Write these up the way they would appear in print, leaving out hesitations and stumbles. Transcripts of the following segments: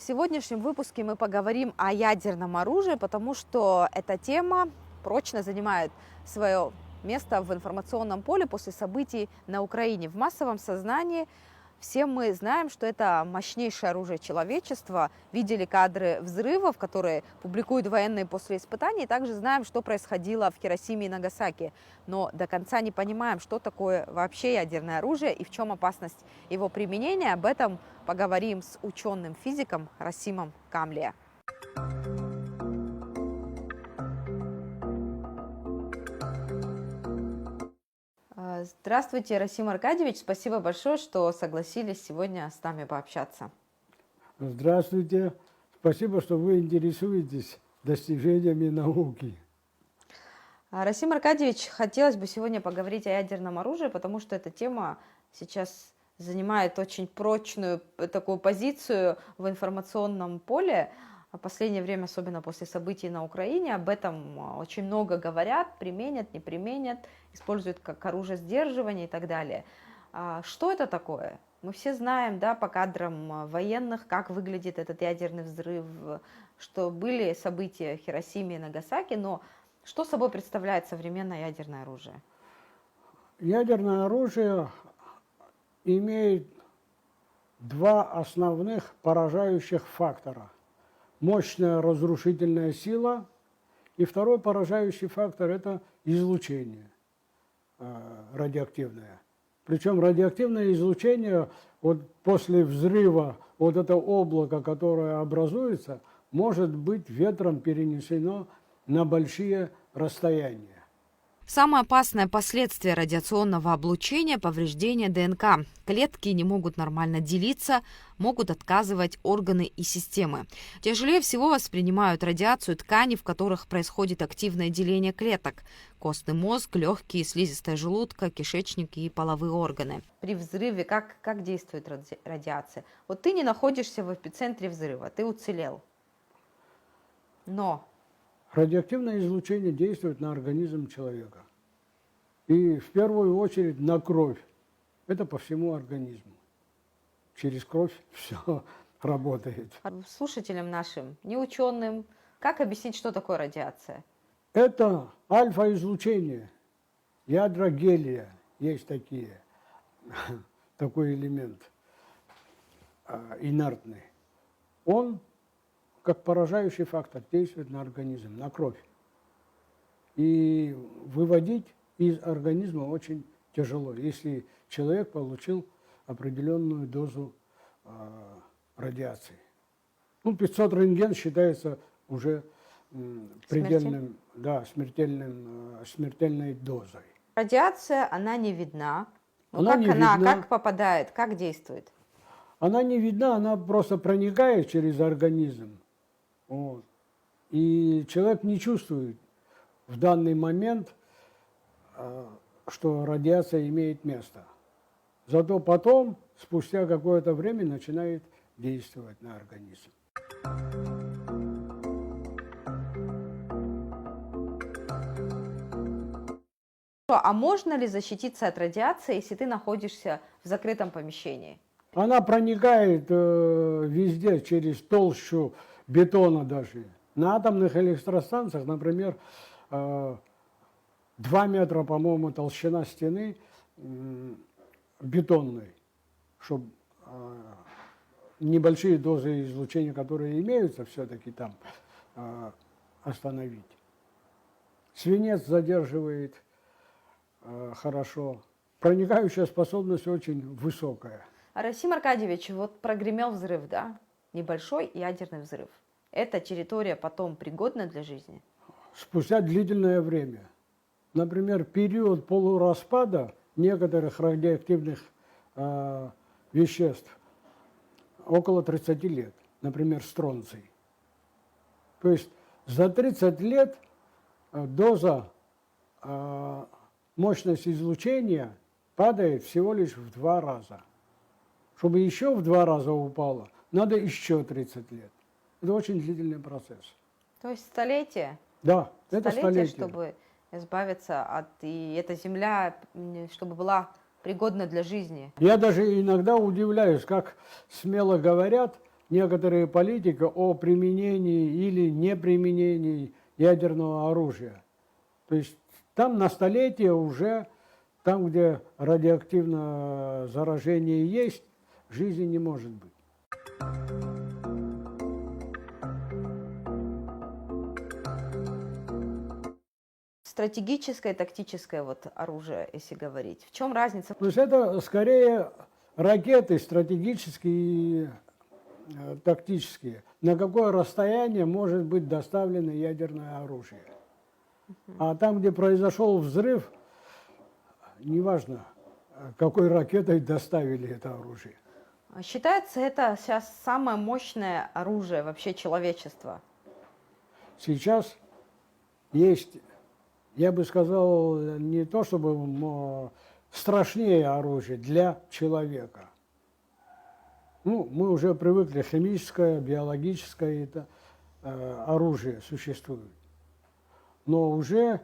сегодняшнем выпуске мы поговорим о ядерном оружии, потому что эта тема прочно занимает свое место в информационном поле после событий на Украине. В массовом сознании все мы знаем, что это мощнейшее оружие человечества. Видели кадры взрывов, которые публикуют военные после испытаний. Также знаем, что происходило в Хиросиме и Нагасаки. Но до конца не понимаем, что такое вообще ядерное оружие и в чем опасность его применения. Об этом поговорим с ученым-физиком Расимом Камлия. Здравствуйте, Расим Аркадьевич. Спасибо большое, что согласились сегодня с нами пообщаться. Здравствуйте. Спасибо, что вы интересуетесь достижениями науки. Расим Аркадьевич, хотелось бы сегодня поговорить о ядерном оружии, потому что эта тема сейчас занимает очень прочную такую позицию в информационном поле. В последнее время, особенно после событий на Украине, об этом очень много говорят, применят, не применят, используют как оружие сдерживания и так далее. Что это такое? Мы все знаем, да, по кадрам военных, как выглядит этот ядерный взрыв, что были события в Хиросиме и Нагасаки, но что собой представляет современное ядерное оружие? Ядерное оружие имеет два основных поражающих фактора. Мощная разрушительная сила, и второй поражающий фактор – это излучение радиоактивное. Причем радиоактивное излучение вот после взрыва, вот это облако, которое образуется, может быть ветром перенесено на большие расстояния. Самое опасное последствие радиационного облучения – повреждение ДНК. Клетки не могут нормально делиться, могут отказывать органы и системы. Тяжелее всего воспринимают радиацию ткани, в которых происходит активное деление клеток. Костный мозг, легкие, слизистая желудка, кишечник и половые органы. При взрыве как действует радиация? Вот ты не находишься в эпицентре взрыва, ты уцелел. Но Радиоактивное излучение действует на организм человека. И в первую очередь на кровь. Это по всему организму. Через кровь все работает. Слушателям нашим, не ученым, как объяснить, что такое радиация? Это альфа-излучение. Ядра гелия есть такие. Такой элемент инертный. Он как поражающий фактор действует на организм, на кровь. И выводить из организма очень тяжело, если человек получил определенную дозу радиации. 500 рентген считается уже предельным, смертельной дозой. Радиация, она не видна. Как попадает, как действует? Она не видна, она просто проникает через организм. Вот. И человек не чувствует в данный момент, что радиация имеет место. Зато потом, спустя какое-то время, начинает действовать на организм. А можно ли защититься от радиации, если ты находишься в закрытом помещении? Она проникает везде, через толщу бетона даже. На атомных электростанциях, например, 2 метра, по-моему, толщина стены бетонной, чтобы небольшие дозы излучения, которые имеются, все-таки там остановить. Свинец задерживает хорошо. Проникающая способность очень высокая. Расим Аркадьевич, вот прогремел взрыв, да? Небольшой ядерный взрыв. Эта территория потом пригодна для жизни? Спустя длительное время. Например, период полураспада некоторых радиоактивных веществ около 30 лет. Например, стронций. То есть за 30 лет доза, мощность излучения падает всего лишь в 2 раза. Чтобы еще в 2 раза упало, надо еще 30 лет. Это очень длительный процесс. То есть столетие? Да, это столетие. Чтобы избавиться от... И эта земля, чтобы была пригодна для жизни. Я даже иногда удивляюсь, как смело говорят некоторые политики о применении или неприменении ядерного оружия. То есть там на столетие уже, там, где радиоактивное заражение есть, жизни не может быть. Стратегическое, тактическое вот оружие, если говорить. В чем разница? То есть это скорее ракеты стратегические и тактические. На какое расстояние может быть доставлено ядерное оружие. А там, где произошел взрыв, неважно, какой ракетой доставили это оружие. Считается это сейчас самое мощное оружие вообще человечества. Сейчас есть, я бы сказал, не то чтобы страшнее оружие для человека. Ну, мы уже привыкли, химическое, биологическое это, оружие существует. Но уже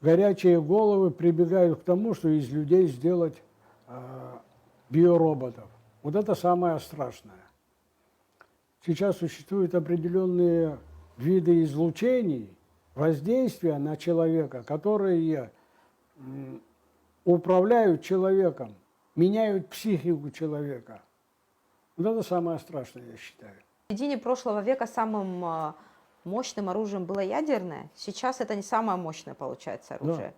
горячие головы прибегают к тому, что из людей сделать биороботов. Вот это самое страшное. Сейчас существуют определенные виды излучений, воздействия на человека, которые управляют человеком, меняют психику человека. Вот это самое страшное, я считаю. В середине прошлого века самым мощным оружием было ядерное. Сейчас это не самое мощное, получается, оружие.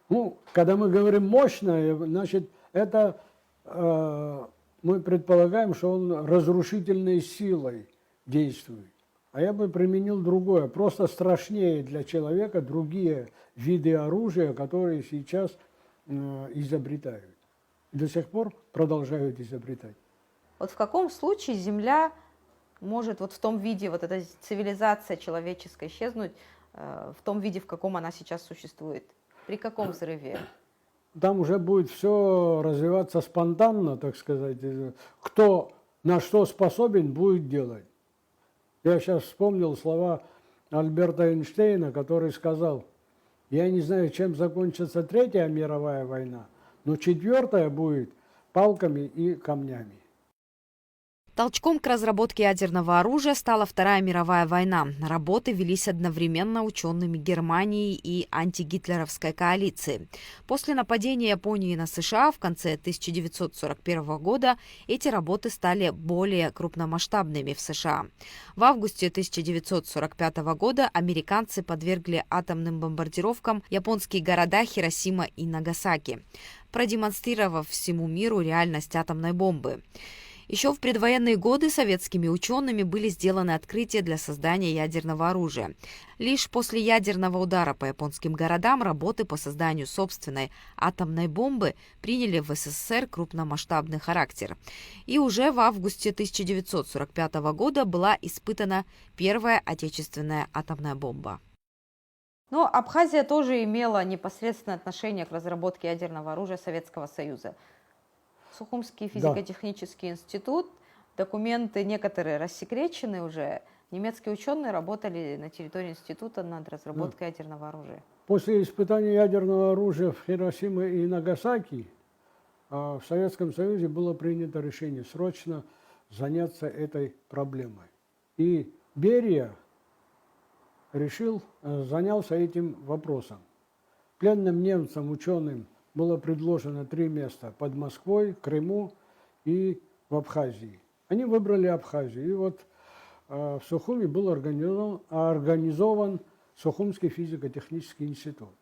Да. Ну, когда мы говорим мощное, значит, это мы предполагаем, что он разрушительной силой действует. А я бы применил другое, просто страшнее для человека другие виды оружия, которые сейчас изобретают. И до сих пор продолжают изобретать. Вот в каком случае Земля может вот в том виде, вот эта цивилизация человеческая исчезнуть, в том виде, в каком она сейчас существует? При каком взрыве? Там уже будет все развиваться спонтанно, так сказать. Кто на что способен, будет делать. Я сейчас вспомнил слова Альберта Эйнштейна, который сказал: я не знаю, чем закончится Третья мировая война, но четвертая будет палками и камнями. Толчком к разработке ядерного оружия стала Вторая мировая война. Работы велись одновременно учеными Германии и антигитлеровской коалиции. После нападения Японии на США в конце 1941 года эти работы стали более крупномасштабными в США. В августе 1945 года американцы подвергли атомным бомбардировкам японские города Хиросима и Нагасаки, продемонстрировав всему миру реальность атомной бомбы. Еще в предвоенные годы советскими учеными были сделаны открытия для создания ядерного оружия. Лишь после ядерного удара по японским городам работы по созданию собственной атомной бомбы приняли в СССР крупномасштабный характер. И уже в августе 1945 года была испытана первая отечественная атомная бомба. Но Абхазия тоже имела непосредственное отношение к разработке ядерного оружия Советского Союза. Сухумский физико-технический институт, документы некоторые рассекречены уже. Немецкие ученые работали на территории института над разработкой ядерного оружия. После испытания ядерного оружия в Хиросиме и Нагасаки в Советском Союзе было принято решение срочно заняться этой проблемой. И Берия занялся этим вопросом. Пленным немцам, ученым, было предложено 3 места: под Москвой, Крыму и в Абхазии. Они выбрали Абхазию. И вот в Сухуми был организован Сухумский физико-технический институт,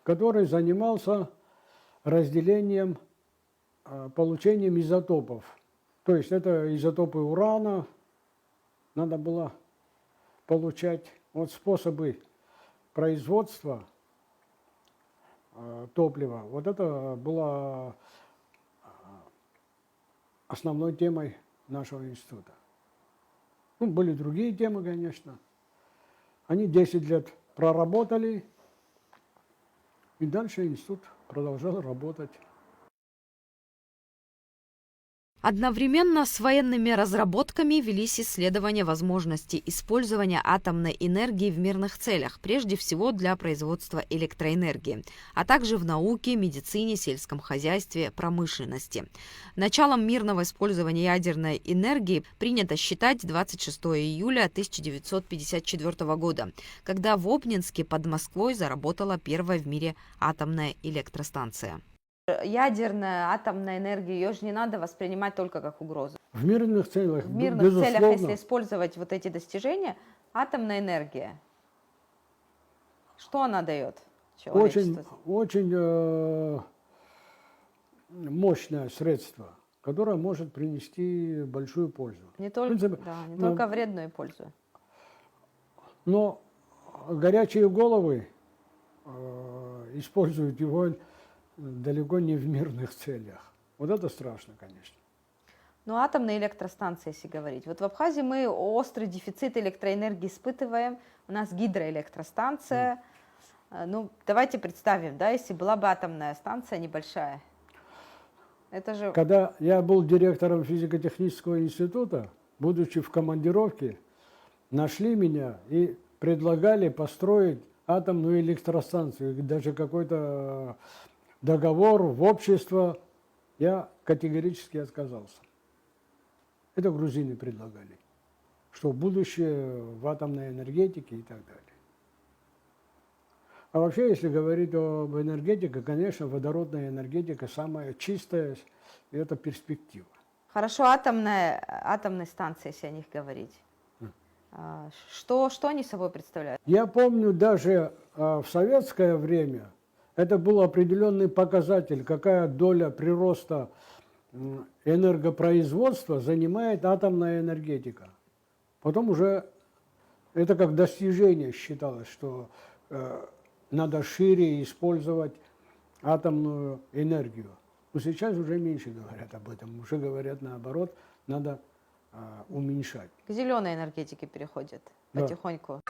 который занимался разделением, получением изотопов. То есть это изотопы урана, надо было получать. Вот способы производства топлива, вот это было основной темой нашего института. Ну, были другие темы, конечно. Они 10 лет проработали, и дальше институт продолжал работать. Одновременно с военными разработками велись исследования возможности использования атомной энергии в мирных целях, прежде всего для производства электроэнергии, а также в науке, медицине, сельском хозяйстве, промышленности. Началом мирного использования ядерной энергии принято считать 26 июля 1954 года, когда в Обнинске под Москвой заработала первая в мире атомная электростанция. Ядерная, атомная энергия, ее же не надо воспринимать только как угрозу. В мирных целях, В мирных безусловно, целях, если использовать вот эти достижения, атомная энергия, что она дает очень, человечеству? очень мощное средство, которое может принести большую пользу. Не только, В принципе, да, не ну, только вредную пользу. Но горячие головы используют его далеко не в мирных целях. Вот это страшно, конечно. Ну, атомные электростанции, если говорить. Вот в Абхазии мы острый дефицит электроэнергии испытываем. У нас гидроэлектростанция. Ну, давайте представим, да, если была бы атомная станция небольшая. Это же... Когда я был директором физико-технического института, будучи в командировке, нашли меня и предлагали построить атомную электростанцию. И даже какой-то договор в общество, я категорически отказался. Это грузины предлагали, что будущее в атомной энергетике и так далее. А вообще, если говорить об энергетике, конечно, водородная энергетика самая чистая, и это перспектива. Хорошо, атомные станции, если о них говорить. Что они собой представляют? Я помню, даже в советское время это был определенный показатель, какая доля прироста энергопроизводства занимает атомная энергетика. Потом уже это как достижение считалось, что надо шире использовать атомную энергию. Но сейчас уже меньше говорят об этом, уже говорят наоборот, надо уменьшать. К зеленой энергетике переходят потихоньку.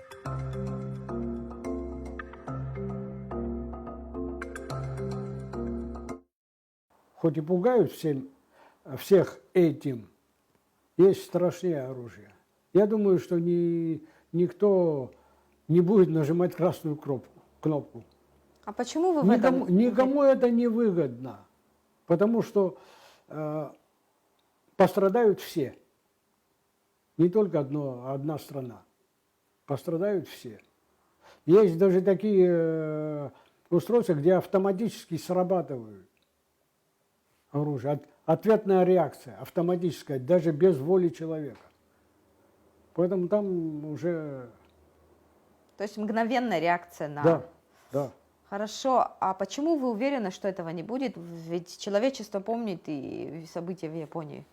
Хоть и пугают всех этим, есть страшнее оружие. Я думаю, что никто не будет нажимать красную кнопку. А почему вы в этом... Никому это не выгодно, потому что пострадают все. Не только одна страна. Пострадают все. Есть даже такие устройства, где автоматически срабатывают оружие. Ответная реакция автоматическая, даже без воли человека. Поэтому там уже... То есть мгновенная реакция на... Да, да. Хорошо, а почему вы уверены, что этого не будет? Ведь человечество помнит и события в Японии.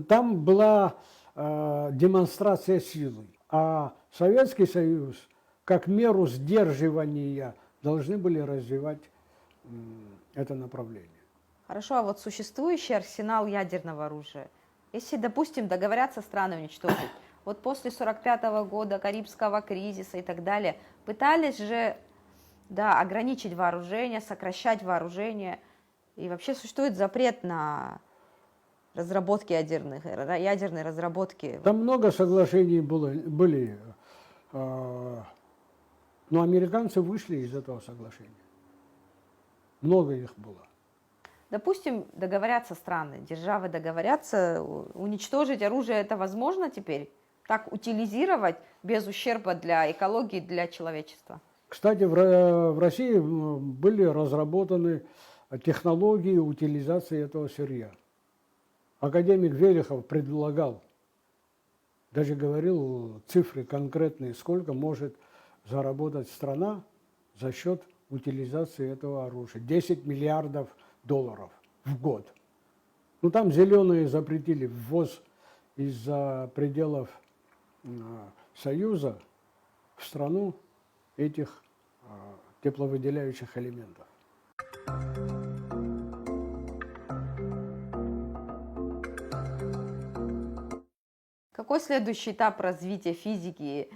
Там была демонстрация силы, а Советский Союз, как меру сдерживания, должны были развивать это направление. Хорошо, а вот существующий арсенал ядерного оружия, если, допустим, договорятся страны уничтожить, вот после 1945 года, Карибского кризиса и так далее, пытались же, да, ограничить вооружение, сокращать вооружение, и вообще существует запрет на разработки ядерные разработки. Там много соглашений были, но американцы вышли из этого соглашения. Много их было. Допустим, договорятся страны, державы договорятся, уничтожить оружие, это возможно теперь? Так утилизировать без ущерба для экологии, для человечества? Кстати, в России были разработаны технологии утилизации этого сырья. Академик Верехов предлагал, даже говорил цифры конкретные, сколько может заработать страна за счет утилизации этого оружия. 10 миллиардов долларов в год. Ну, там зеленые запретили ввоз из-за пределов Союза в страну этих тепловыделяющих элементов. Какой следующий этап развития физики,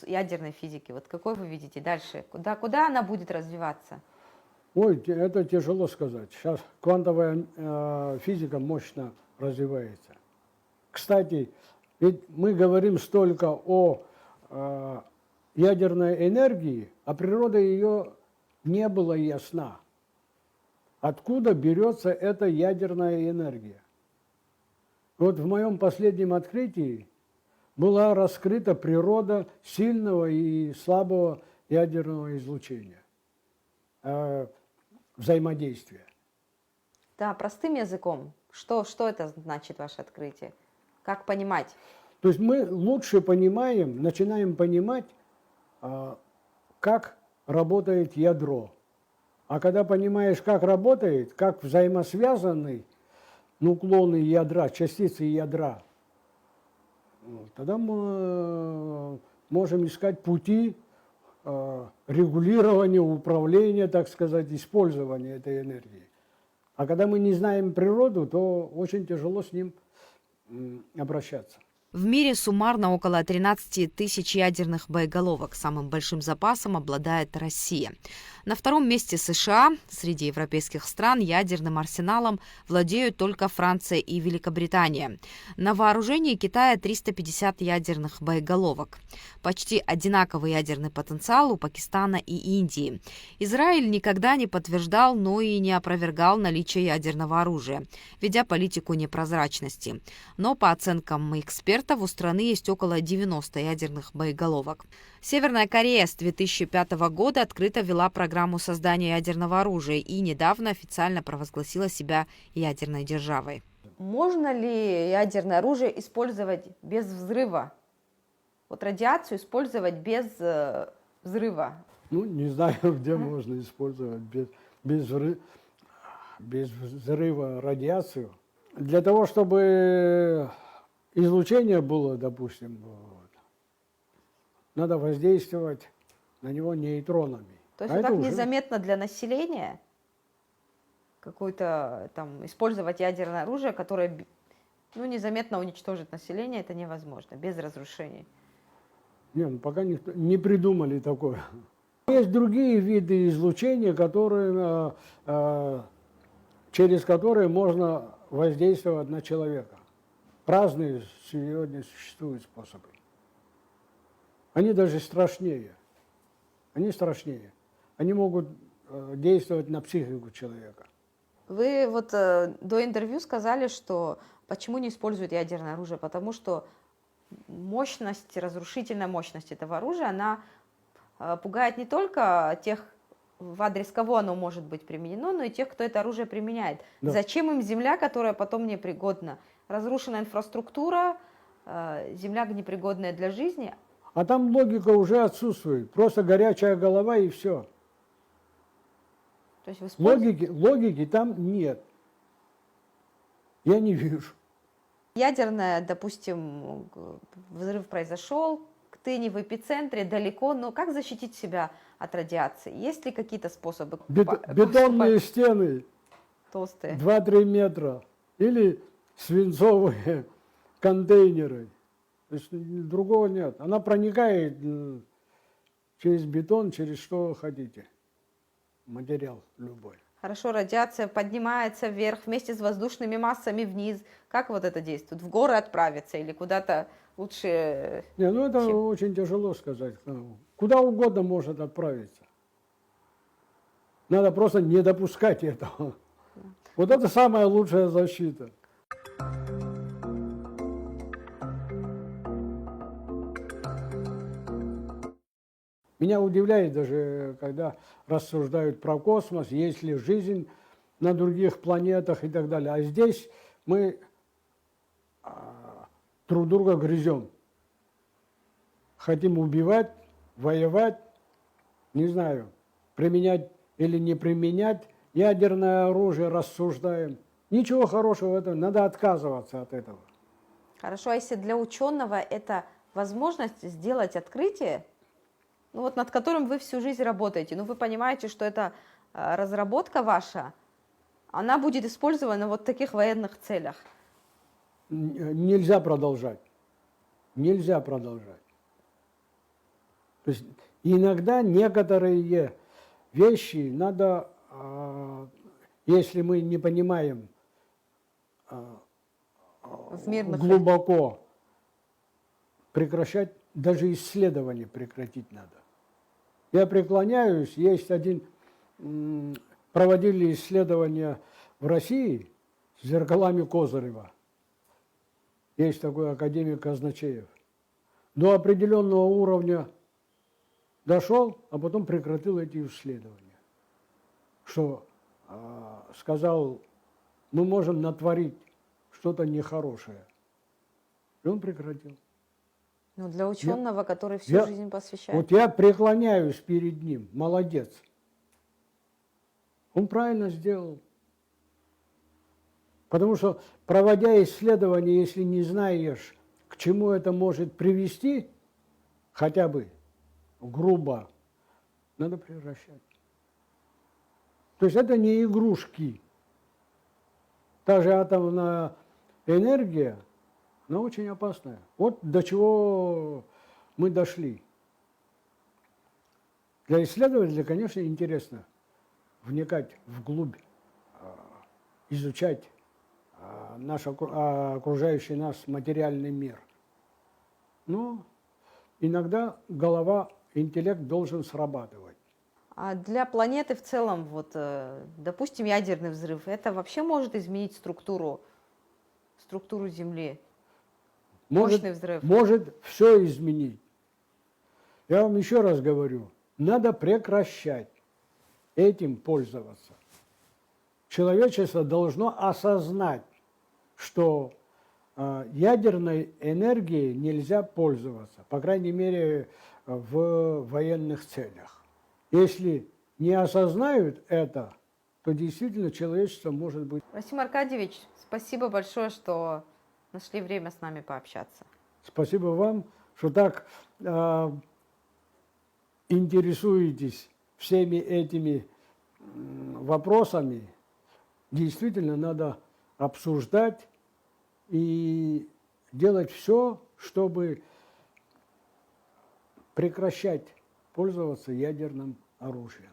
ядерной физики? Вот какой вы видите дальше? Куда она будет развиваться? Ой, это тяжело сказать. Сейчас квантовая физика мощно развивается. Кстати, ведь мы говорим столько о ядерной энергии, а природа ее не была ясна. Откуда берется эта ядерная энергия? Вот в моем последнем открытии была раскрыта природа сильного и слабого ядерного излучения, взаимодействия. Да, простым языком. Что это значит, ваше открытие? Как понимать? То есть мы лучше понимаем, начинаем понимать, как работает ядро. А когда понимаешь, как работает, как взаимосвязаны нуклоны ядра, частицы ядра, тогда мы можем искать пути регулирования, управления, так сказать, использования этой энергии. А когда мы не знаем природу, то очень тяжело с ним обращаться. В мире суммарно около 13 тысяч ядерных боеголовок. Самым большим запасом обладает Россия. На втором месте США. Среди европейских стран ядерным арсеналом владеют только Франция и Великобритания. На вооружении Китая 350 ядерных боеголовок. Почти одинаковый ядерный потенциал у Пакистана и Индии. Израиль никогда не подтверждал, но и не опровергал наличие ядерного оружия, ведя политику непрозрачности. Но по оценкам экспертов, у страны есть около 90 ядерных боеголовок. Северная Корея с 2005 года открыто вела программу создания ядерного оружия и недавно официально провозгласила себя ядерной державой. Можно ли ядерное оружие использовать без взрыва? Вот радиацию использовать без взрыва? Ну, не знаю, где можно использовать без взрыва радиацию. Для того, чтобы излучение было, допустим, надо воздействовать на него нейтронами. То есть вот так незаметно для населения какое-то там использовать ядерное оружие, которое незаметно уничтожит население, это невозможно, без разрушений. Нет, ну пока не придумали такое. Есть другие виды излучения, через которые можно воздействовать на человека. Разные сегодня существуют способы. Они даже страшнее. Они могут действовать на психику человека. Вы вот до интервью сказали, что почему не используют ядерное оружие, потому что разрушительная мощность этого оружия, она пугает не только тех, в адрес кого оно может быть применено, но и тех, кто это оружие применяет. Да. Зачем им земля, которая потом непригодна? Разрушена инфраструктура, земля непригодная для жизни. А там логика уже отсутствует. Просто горячая голова и все. То есть логики там нет. Я не вижу. Ядерное, допустим, взрыв произошел, ты не в эпицентре, далеко, но как защитить себя от радиации? Есть ли какие-то способы? Бетонные стены. Толстые. 2-3 метра. Или свинцовые контейнеры. То есть другого нет. Она проникает через бетон, через что хотите. Материал любой. Хорошо, радиация поднимается вверх вместе с воздушными массами вниз. Как вот это действует? В горы отправиться или куда-то лучше? Не, это очень тяжело сказать. Куда угодно может отправиться. Надо просто не допускать этого. Вот это самая лучшая защита. Меня удивляет даже, когда рассуждают про космос, есть ли жизнь на других планетах и так далее. А здесь мы друг друга грызем. Хотим убивать, воевать, не знаю, применять или не применять ядерное оружие, рассуждаем. Ничего хорошего в этом, надо отказываться от этого. Хорошо, а если для ученого это возможность сделать открытие, над которым вы всю жизнь работаете, вы понимаете, что эта разработка ваша, она будет использована в таких военных целях? Нельзя продолжать. Нельзя продолжать. То есть иногда некоторые вещи надо если мы не понимаем В мирных глубоко, прекращать, даже исследования прекратить надо. Я преклоняюсь, есть проводили исследования в России с зеркалами Козырева. Есть такой академик Казначеев. До определенного уровня дошел, а потом прекратил эти исследования. Что сказал, мы можем натворить что-то нехорошее. И он прекратил. Ну, для ученого, который всю я- жизнь посвящает. Вот я преклоняюсь перед ним, молодец. Он правильно сделал. Потому что, проводя исследования, если не знаешь, к чему это может привести, хотя бы грубо, надо прекращать. То есть это не игрушки. Та же атомная энергия, она очень опасная. Вот до чего мы дошли. Для исследователя, конечно, интересно вникать вглубь, изучать наш окружающий нас материальный мир. Но иногда голова, интеллект должен срабатывать. А для планеты в целом, вот, допустим, ядерный взрыв, это вообще может изменить структуру Земли? Мощный взрыв. Может все изменить. Я вам еще раз говорю, надо прекращать этим пользоваться. Человечество должно осознать, что ядерной энергией нельзя пользоваться, по крайней мере, в военных целях. Если не осознают это, то действительно человечество может быть... Расим Аркадьевич, спасибо большое, что нашли время с нами пообщаться. Спасибо вам, что так интересуетесь всеми этими вопросами. Действительно, надо обсуждать и делать все, чтобы прекращать пользоваться ядерным оружием.